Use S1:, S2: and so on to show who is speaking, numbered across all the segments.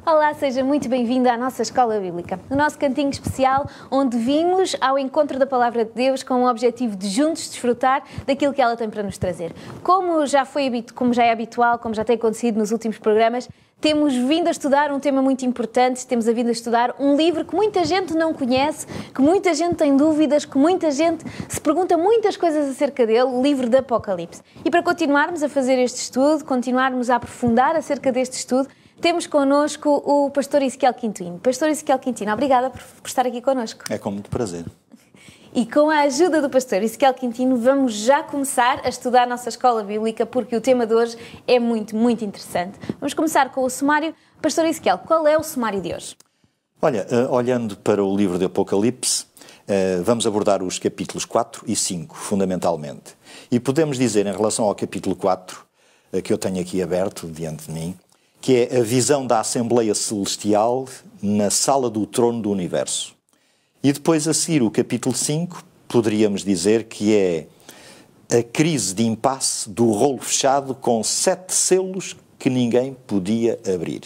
S1: Olá, seja muito bem-vindo à nossa Escola Bíblica, o nosso cantinho especial onde vimos ao encontro da Palavra de Deus com o objetivo de juntos desfrutar daquilo que ela tem para nos trazer. Como já é habitual, como já tem acontecido nos últimos programas, temos vindo a estudar um tema muito importante, temos vindo a estudar um livro que muita gente não conhece, que muita gente tem dúvidas, que muita gente se pergunta muitas coisas acerca dele, o livro do Apocalipse. E para continuarmos a fazer este estudo, continuarmos a aprofundar acerca deste estudo, temos connosco o pastor Ezequiel Quintino. Pastor Ezequiel Quintino, obrigada por estar aqui connosco.
S2: É com muito prazer.
S1: E com a ajuda do pastor Ezequiel Quintino, vamos já começar a estudar a nossa escola bíblica, porque o tema de hoje é muito, muito interessante. Vamos começar com o sumário. Pastor Ezequiel, qual é o sumário de hoje?
S2: Olha, olhando para o livro de Apocalipse, vamos abordar os capítulos 4 e 5, fundamentalmente. E podemos dizer, em relação ao capítulo 4, que eu tenho aqui aberto diante de mim, que é a visão da Assembleia Celestial na sala do trono do universo. E depois a seguir o capítulo 5, poderíamos dizer que é a crise de impasse do rolo fechado com 7 selos que ninguém podia abrir.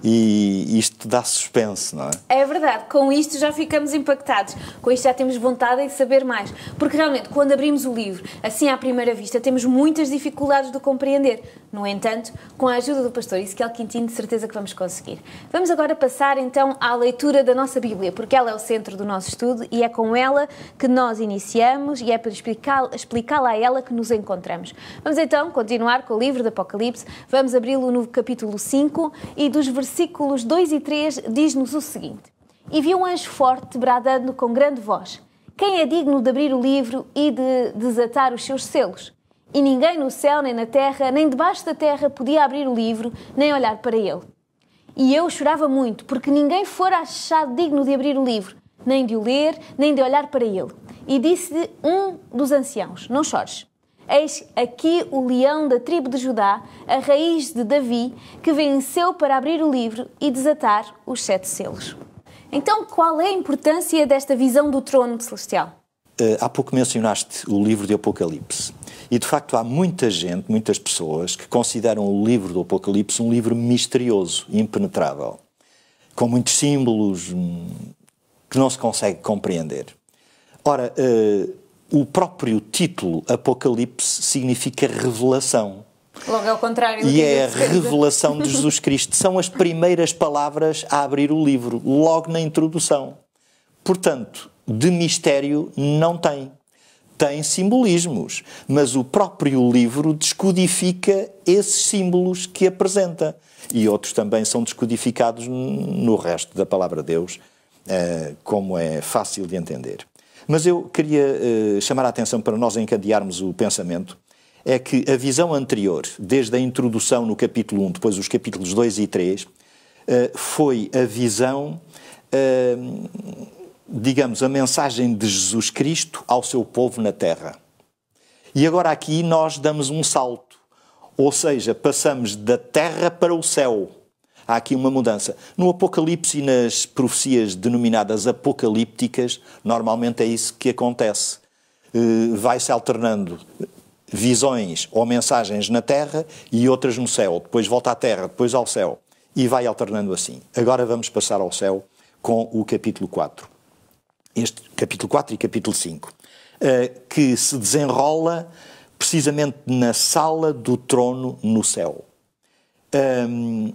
S2: E isto dá suspense, não é?
S1: É verdade, com isto já ficamos impactados, com isto já temos vontade de saber mais, porque realmente quando abrimos o livro, assim à primeira vista, temos muitas dificuldades de compreender. No entanto, com a ajuda do pastor Ezequiel Quintino, de certeza que vamos conseguir. Vamos agora passar então à leitura da nossa Bíblia, porque ela é o centro do nosso estudo e é com ela que nós iniciamos e é para explicá-la a ela que nos encontramos. Vamos então continuar com o livro do Apocalipse, vamos abri-lo no capítulo 5 e dos versículos 2 e 3 diz-nos o seguinte: E vi um anjo forte bradando com grande voz: Quem é digno de abrir o livro e de desatar os seus selos? E ninguém no céu, nem na terra, nem debaixo da terra podia abrir o livro, nem olhar para ele. E eu chorava muito, porque ninguém fora achado digno de abrir o livro, nem de o ler, nem de olhar para ele. E disse-lhe um dos anciãos: Não chores. Eis aqui o leão da tribo de Judá, a raiz de Davi, que venceu para abrir o livro e desatar os 7 selos. Então, qual é a importância desta visão do trono celestial?
S2: Há pouco mencionaste o livro de Apocalipse. E, de facto, há muita gente, muitas pessoas, que consideram o livro do Apocalipse um livro misterioso, impenetrável, com muitos símbolos que não se consegue compreender. Ora, o próprio título Apocalipse significa revelação.
S1: Logo ao contrário.
S2: E é a revelação de Jesus Cristo. São as primeiras palavras a abrir o livro, logo na introdução. Portanto, de mistério não tem. Tem simbolismos, mas o próprio livro descodifica esses símbolos que apresenta. E outros também são descodificados no resto da palavra de Deus, como é fácil de entender. Mas eu queria chamar a atenção para nós encadearmos o pensamento, é que a visão anterior, desde a introdução no capítulo 1, depois os capítulos 2 e 3, foi a visão, digamos, a mensagem de Jesus Cristo ao seu povo na terra. E agora aqui nós damos um salto, ou seja, passamos da terra para o céu. Há aqui uma mudança. No Apocalipse e nas profecias denominadas apocalípticas, normalmente é isso que acontece. Vai-se alternando visões ou mensagens na terra e outras no céu. Depois volta à terra, depois ao céu. E vai alternando assim. Agora vamos passar ao céu com o capítulo 4. Este capítulo 4 e capítulo 5. Que se desenrola precisamente na sala do trono no céu.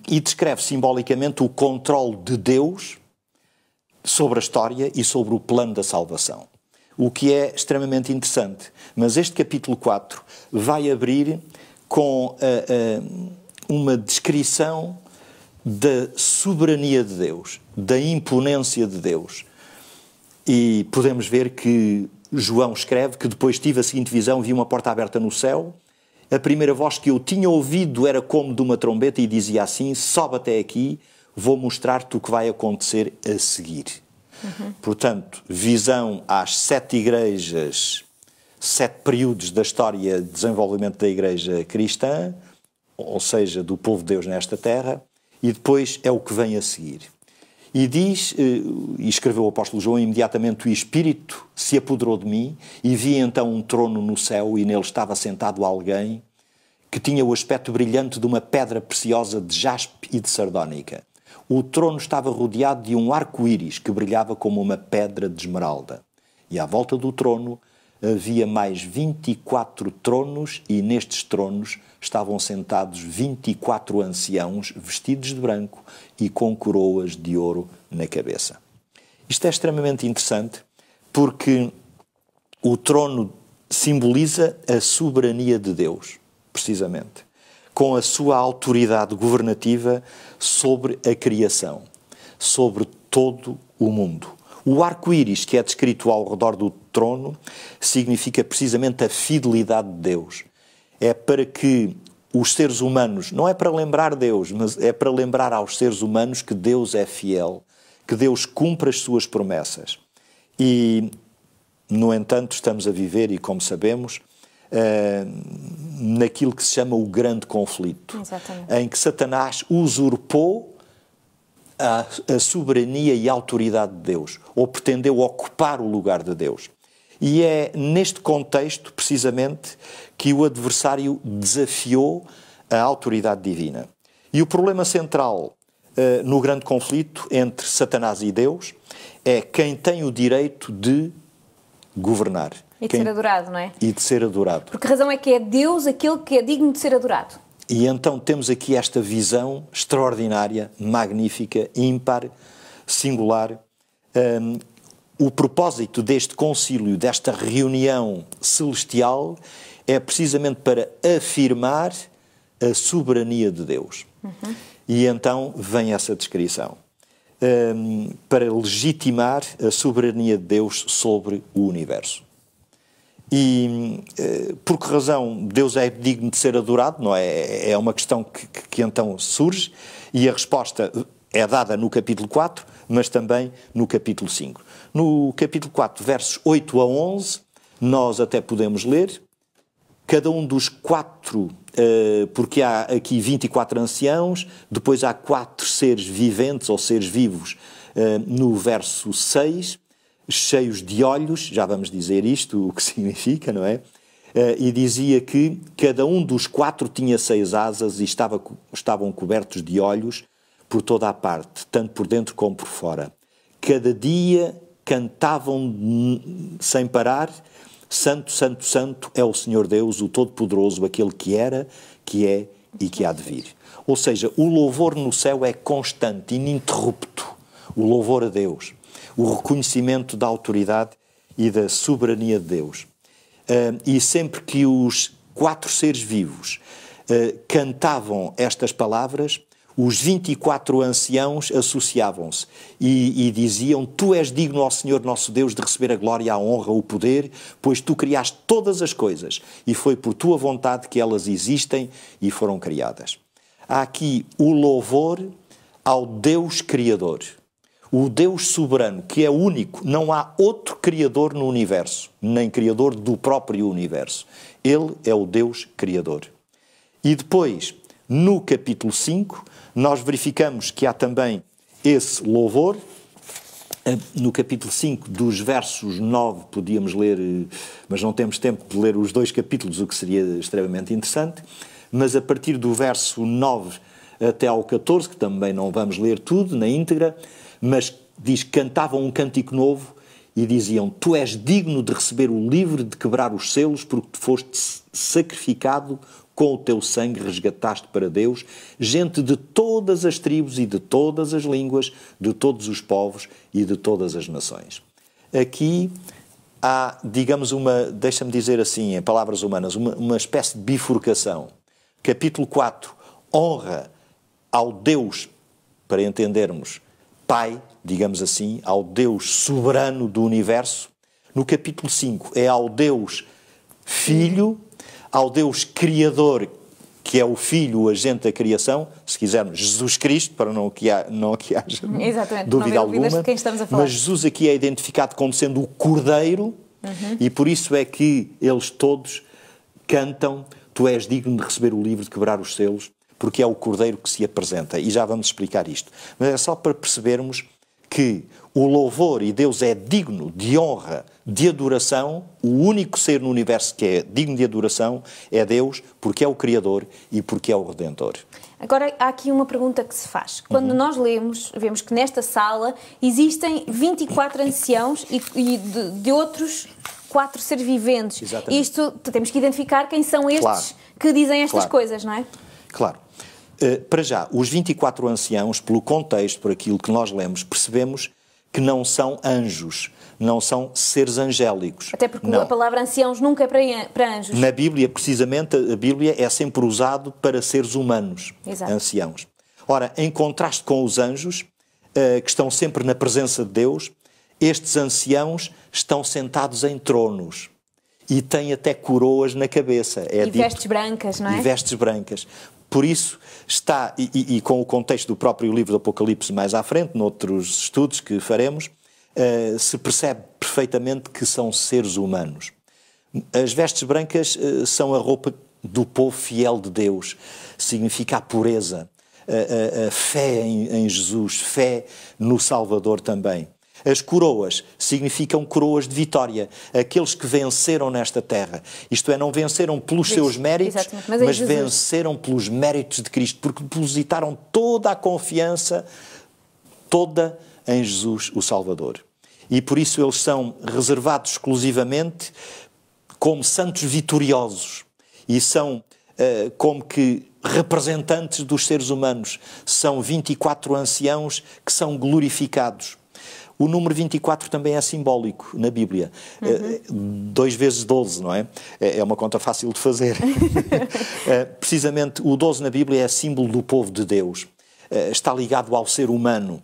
S2: E descreve simbolicamente o controle de Deus sobre a história e sobre o plano da salvação. O que é extremamente interessante. Mas este capítulo 4 vai abrir com uma descrição da soberania de Deus, da imponência de Deus. E podemos ver que João escreve que depois tive a seguinte visão: vi uma porta aberta no céu. A primeira voz que eu tinha ouvido era como de uma trombeta e dizia assim: sobe até aqui, vou mostrar-te o que vai acontecer a seguir. Portanto, visão às 7 igrejas, 7 períodos da história de desenvolvimento da igreja cristã, ou seja, do povo de Deus nesta terra, e depois é o que vem a seguir. E diz, e escreveu o apóstolo João: imediatamente o Espírito se apoderou de mim e vi então um trono no céu e nele estava sentado alguém que tinha o aspecto brilhante de uma pedra preciosa de jaspe e de sardónica. O trono estava rodeado de um arco-íris que brilhava como uma pedra de esmeralda. E à volta do trono havia mais 24 tronos, e nestes tronos estavam sentados 24 anciãos vestidos de branco e com coroas de ouro na cabeça. Isto é extremamente interessante porque o trono simboliza a soberania de Deus, precisamente, com a sua autoridade governativa sobre a criação, sobre todo o mundo. O arco-íris que é descrito ao redor do trono significa precisamente a fidelidade de Deus. É para que os seres humanos, não é para lembrar Deus, mas é para lembrar aos seres humanos que Deus é fiel, que Deus cumpre as suas promessas. E, no entanto, estamos a viver, e como sabemos, naquilo que se chama o grande conflito.
S1: Exatamente.
S2: Em que Satanás usurpou a soberania e a autoridade de Deus, ou pretendeu ocupar o lugar de Deus. E é neste contexto, precisamente, que o adversário desafiou a autoridade divina. E o problema central no grande conflito entre Satanás e Deus é quem tem o direito de governar.
S1: E de ser adorado, não é?
S2: E de ser adorado.
S1: Porque a razão é que é Deus aquele que é digno de ser adorado.
S2: E então temos aqui esta visão extraordinária, magnífica, ímpar, singular. O propósito deste concílio, desta reunião celestial, é precisamente para afirmar a soberania de Deus. E então vem essa descrição. Para legitimar a soberania de Deus sobre o universo. E por que razão Deus é digno de ser adorado? Não é? É uma questão que então surge, e a resposta é dada no capítulo 4, mas também no capítulo 5. No capítulo 4, versos 8 a 11, nós até podemos ler, cada um dos 4, porque há aqui 24 anciãos, depois há 4 seres viventes ou seres vivos no verso 6, cheios de olhos, já vamos dizer isto, o que significa, não é? E dizia que cada um dos 4 tinha 6 asas e estavam cobertos de olhos por toda a parte, tanto por dentro como por fora. Cada dia cantavam sem parar: Santo, Santo, Santo é o Senhor Deus, o Todo-Poderoso, aquele que era, que é e que há de vir. Ou seja, o louvor no céu é constante, ininterrupto. O louvor a Deus. O reconhecimento da autoridade e da soberania de Deus. E sempre que os 4 seres vivos cantavam estas palavras, os 24 anciãos associavam-se e diziam: Tu és digno, ó Senhor nosso Deus, de receber a glória, a honra, o poder, pois Tu criaste todas as coisas e foi por Tua vontade que elas existem e foram criadas. Há aqui o louvor ao Deus Criador. O Deus soberano, que é único, não há outro criador no universo, nem criador do próprio universo. Ele é o Deus Criador. E depois, no capítulo 5, nós verificamos que há também esse louvor. No capítulo 5, dos versos 9, podíamos ler, mas não temos tempo de ler os 2 capítulos, o que seria extremamente interessante. Mas a partir do verso 9 até ao 14, que também não vamos ler tudo na íntegra, mas diz que cantavam um cântico novo e diziam: Tu és digno de receber o livre, de quebrar os selos, porque tu foste sacrificado, com o teu sangue resgataste para Deus gente de todas as tribos e de todas as línguas, de todos os povos e de todas as nações. Aqui há, digamos, deixa-me dizer assim, em palavras humanas, uma espécie de bifurcação. Capítulo 4, honra ao Deus, para entendermos, Pai, digamos assim, ao Deus soberano do universo. No capítulo 5 é ao Deus Filho, ao Deus Criador, que é o Filho, o agente da criação, se quisermos, Jesus Cristo, para não que haja dúvida alguma.
S1: De quem estamos a falar.
S2: Mas Jesus aqui é identificado como sendo o Cordeiro, e por isso é que eles todos cantam: Tu és digno de receber o livre, de quebrar os selos, porque é o Cordeiro que se apresenta. E já vamos explicar isto. Mas é só para percebermos que o louvor, e Deus é digno de honra, de adoração, o único ser no universo que é digno de adoração é Deus, porque é o Criador e porque é o Redentor.
S1: Agora, há aqui uma pergunta que se faz. Quando nós lemos, vemos que nesta sala existem 24 anciãos e de outros 4 seres viventes.
S2: Exatamente.
S1: Isto, temos que identificar quem são estes que dizem estas coisas, não é?
S2: Claro. Para já, os 24 anciãos, pelo contexto, por aquilo que nós lemos, percebemos que não são anjos, não são seres angélicos.
S1: Até porque a palavra anciãos nunca é para anjos.
S2: Na Bíblia, precisamente, a Bíblia é sempre usado para seres humanos,
S1: Exato.
S2: anciãos. Ora, em contraste com os anjos, que estão sempre na presença de Deus, estes anciãos estão sentados em tronos e têm até coroas na cabeça.
S1: E vestes brancas, não é?
S2: E vestes brancas. Por isso está, e com o contexto do próprio livro do Apocalipse mais à frente, noutros estudos que faremos, se percebe perfeitamente que são seres humanos. As vestes brancas são a roupa do povo fiel de Deus, significa a pureza, a fé em Jesus, fé no Salvador também. As coroas significam coroas de vitória, aqueles que venceram nesta terra. Isto é, não venceram pelos seus méritos, mas venceram pelos méritos de Cristo, porque depositaram toda a confiança, toda em Jesus, o Salvador. E por isso eles são reservados exclusivamente como santos vitoriosos e são como que representantes dos seres humanos. São 24 anciãos que são glorificados. O número 24 também é simbólico na Bíblia. 2 vezes 12, não é? É uma conta fácil de fazer. Precisamente, o 12 na Bíblia é símbolo do povo de Deus. Está ligado ao ser humano.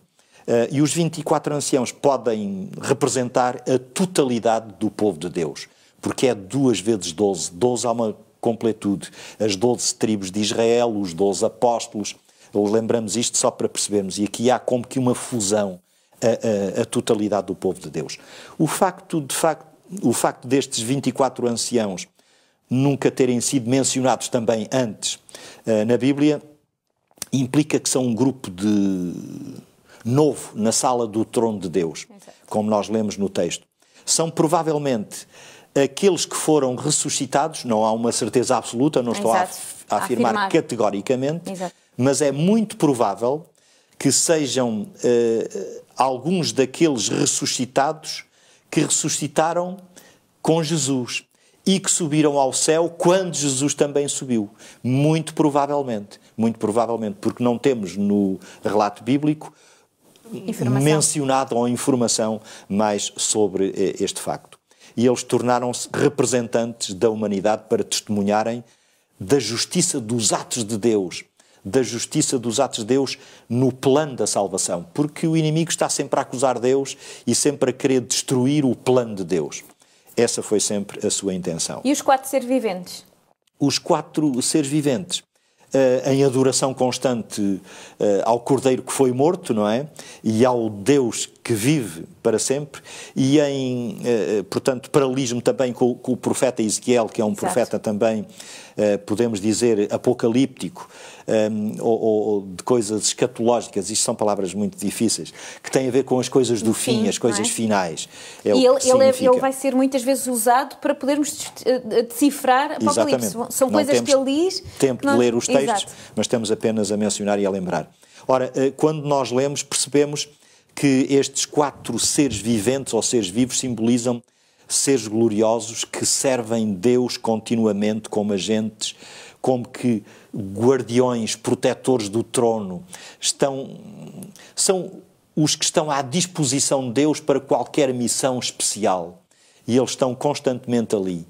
S2: E os 24 anciãos podem representar a totalidade do povo de Deus. Porque é 2 vezes 12. 12 há uma completude. As 12 tribos de Israel, os 12 apóstolos. Lembramos isto só para percebermos. E aqui há como que uma fusão. A totalidade do povo de Deus. O facto destes 24 anciãos nunca terem sido mencionados também antes na Bíblia implica que são um grupo novo na sala do trono de Deus, como nós lemos no texto. São provavelmente aqueles que foram ressuscitados, não há uma certeza absoluta, não estou a afirmar categoricamente, mas é muito provável que sejam alguns daqueles ressuscitados que ressuscitaram com Jesus e que subiram ao céu quando Jesus também subiu. Muito provavelmente, porque não temos no relato bíblico mencionado ou informação mais sobre este facto. E eles tornaram-se representantes da humanidade para testemunharem da justiça dos atos de Deus, no plano da salvação, porque o inimigo está sempre a acusar Deus e sempre a querer destruir o plano de Deus. Essa foi sempre a sua intenção.
S1: E os 4 seres viventes?
S2: Os 4 seres viventes, em adoração constante ao Cordeiro que foi morto, não é? E ao Deus que vive para sempre, e portanto, paralelismo também com o profeta Ezequiel, que é um profeta também, podemos dizer, apocalíptico, ou de coisas escatológicas. Isto são palavras muito difíceis, que têm a ver com as coisas do fim, as coisas finais.
S1: E ele vai ser muitas vezes usado para podermos decifrar Apocalipse.
S2: Exatamente.
S1: São coisas que ele diz...
S2: tempo de ler os textos, mas estamos apenas a mencionar e a lembrar. Ora, quando nós lemos, percebemos que estes 4 seres viventes ou seres vivos simbolizam seres gloriosos que servem Deus continuamente como agentes, como que guardiões, protetores do trono. São os que estão à disposição de Deus para qualquer missão especial. E eles estão constantemente ali,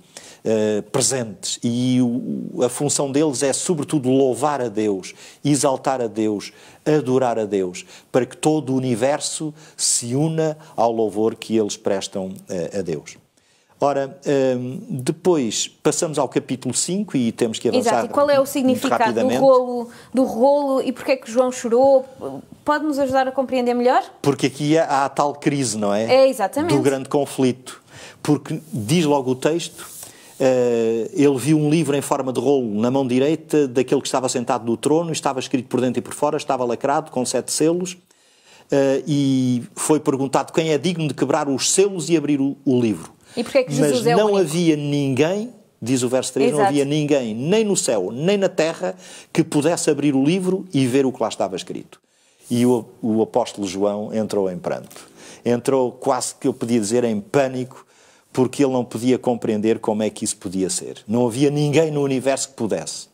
S2: presentes. E a função deles é, sobretudo, louvar a Deus, exaltar a Deus, adorar a Deus, para que todo o universo se una ao louvor que eles prestam a Deus. Ora, depois passamos ao capítulo 5 e temos que avançar.
S1: Exato. E qual é o significado do rolo e porque é que João chorou? Pode-nos ajudar a compreender melhor?
S2: Porque aqui há a tal crise, não é?
S1: É, exatamente.
S2: Do grande conflito. Porque diz logo o texto, ele viu um livro em forma de rolo na mão direita daquele que estava sentado no trono, estava escrito por dentro e por fora, estava lacrado com 7 selos, e foi perguntado quem é digno de quebrar os selos e abrir o livro.
S1: E porque é que Jesus é o único?
S2: Mas não havia ninguém, diz o verso 3,
S1: Exato.
S2: não havia ninguém, nem no céu, nem na terra, que pudesse abrir o livro e ver o que lá estava escrito. E o apóstolo João entrou em pranto. Entrou quase que eu podia dizer em pânico, porque ele não podia compreender como é que isso podia ser. Não havia ninguém no universo que pudesse.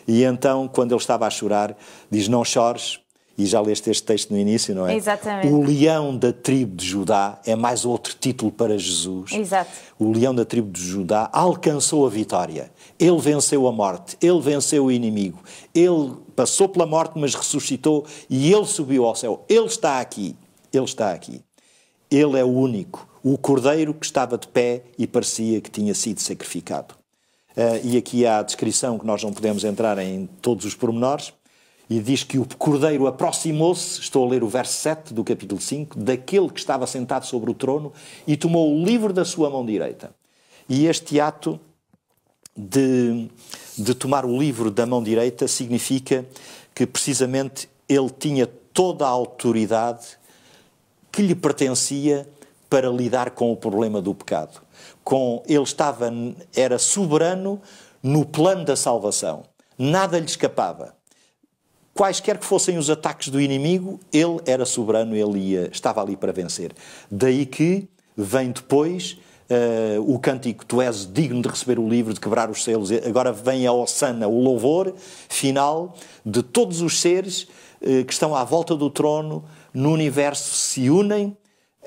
S2: E então, quando ele estava a chorar, diz, não chores, e já leste este texto no início, não é?
S1: Exatamente.
S2: O leão da tribo de Judá, é mais outro título para Jesus.
S1: Exato.
S2: O leão da tribo de Judá alcançou a vitória. Ele venceu a morte, ele venceu o inimigo. Ele passou pela morte, mas ressuscitou e ele subiu ao céu. Ele está aqui. Ele está aqui. Ele é o único, o cordeiro que estava de pé e parecia que tinha sido sacrificado. E aqui há a descrição que nós não podemos entrar em todos os pormenores, e diz que o cordeiro aproximou-se, estou a ler o verso 7 do capítulo 5, daquele que estava sentado sobre o trono e tomou o livro da sua mão direita. E este ato de tomar o livro da mão direita significa que precisamente ele tinha toda a autoridade que lhe pertencia para lidar com o problema do pecado. Ele era soberano no plano da salvação. Nada lhe escapava. Quaisquer que fossem os ataques do inimigo, ele era soberano, estava ali para vencer. Daí que vem depois o cântico, tu és digno de receber o livro, de quebrar os selos. Agora vem a hosana, o louvor final de todos os seres que estão à volta do trono, no universo, se unem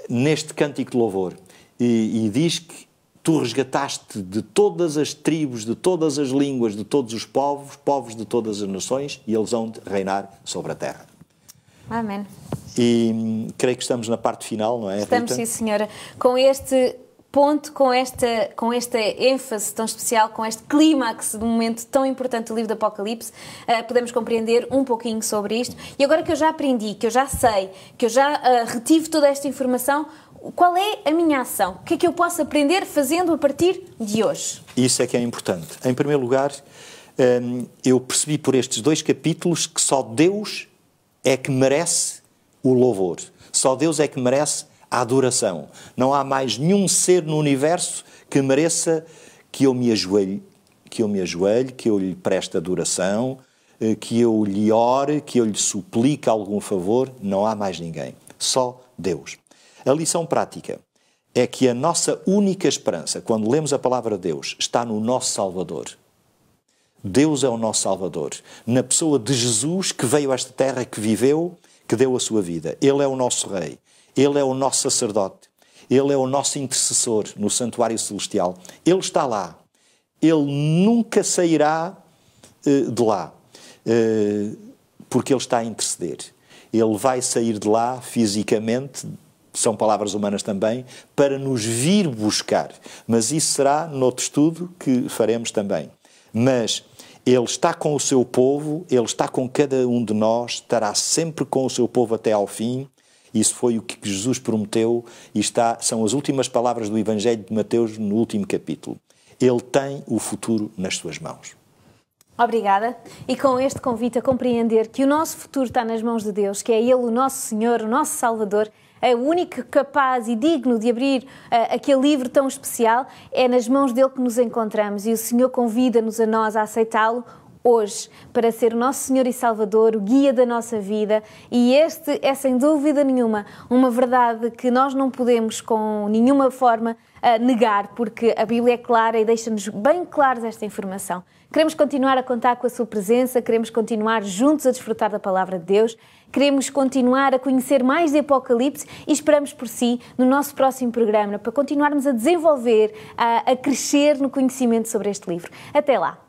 S2: neste cântico de louvor. E diz que tu resgataste de todas as tribos, de todas as línguas, de todos os povos de todas as nações, e eles vão reinar sobre a terra.
S1: Amém.
S2: E creio que estamos na parte final, não é,
S1: Estamos,
S2: Rita?
S1: sim, senhora. Com este ponto, com esta ênfase tão especial, com este clímax de um momento tão importante do livro do Apocalipse, podemos compreender um pouquinho sobre isto. E agora que eu já aprendi, que eu já sei, que eu já retive toda esta informação, qual é a minha ação? O que é que eu posso aprender fazendo a partir de hoje?
S2: Isso é que é importante. Em primeiro lugar, eu percebi por estes 2 capítulos que só Deus é que merece o louvor. Só Deus é que merece a adoração. Não há mais nenhum ser no universo que mereça que eu me ajoelhe, que eu lhe preste adoração, que eu lhe ore, que eu lhe suplique algum favor. Não há mais ninguém. Só Deus. A lição prática é que a nossa única esperança, quando lemos a palavra de Deus, está no nosso Salvador. Deus é o nosso Salvador. Na pessoa de Jesus, que veio a esta terra, que viveu, que deu a sua vida. Ele é o nosso Rei. Ele é o nosso sacerdote. Ele é o nosso intercessor no santuário celestial. Ele está lá. Ele nunca sairá de lá, porque Ele está a interceder. Ele vai sair de lá fisicamente, são palavras humanas também, para nos vir buscar. Mas isso será noutro estudo que faremos também. Mas Ele está com o seu povo, Ele está com cada um de nós, estará sempre com o seu povo até ao fim. Isso foi o que Jesus prometeu e são as últimas palavras do Evangelho de Mateus no último capítulo. Ele tem o futuro nas suas mãos.
S1: Obrigada. E com este convite a compreender que o nosso futuro está nas mãos de Deus, que é Ele o nosso Senhor, o nosso Salvador, é o único capaz e digno de abrir aquele livro tão especial, é nas mãos dele que nos encontramos e o Senhor convida-nos a nós a aceitá-lo hoje, para ser o nosso Senhor e Salvador, o guia da nossa vida, e este é sem dúvida nenhuma uma verdade que nós não podemos com nenhuma forma negar, porque a Bíblia é clara e deixa-nos bem claros esta informação. Queremos continuar a contar com a sua presença, queremos continuar juntos a desfrutar da palavra de Deus, queremos continuar a conhecer mais de Apocalipse e esperamos por si no nosso próximo programa para continuarmos a desenvolver, a crescer no conhecimento sobre este livro. Até lá!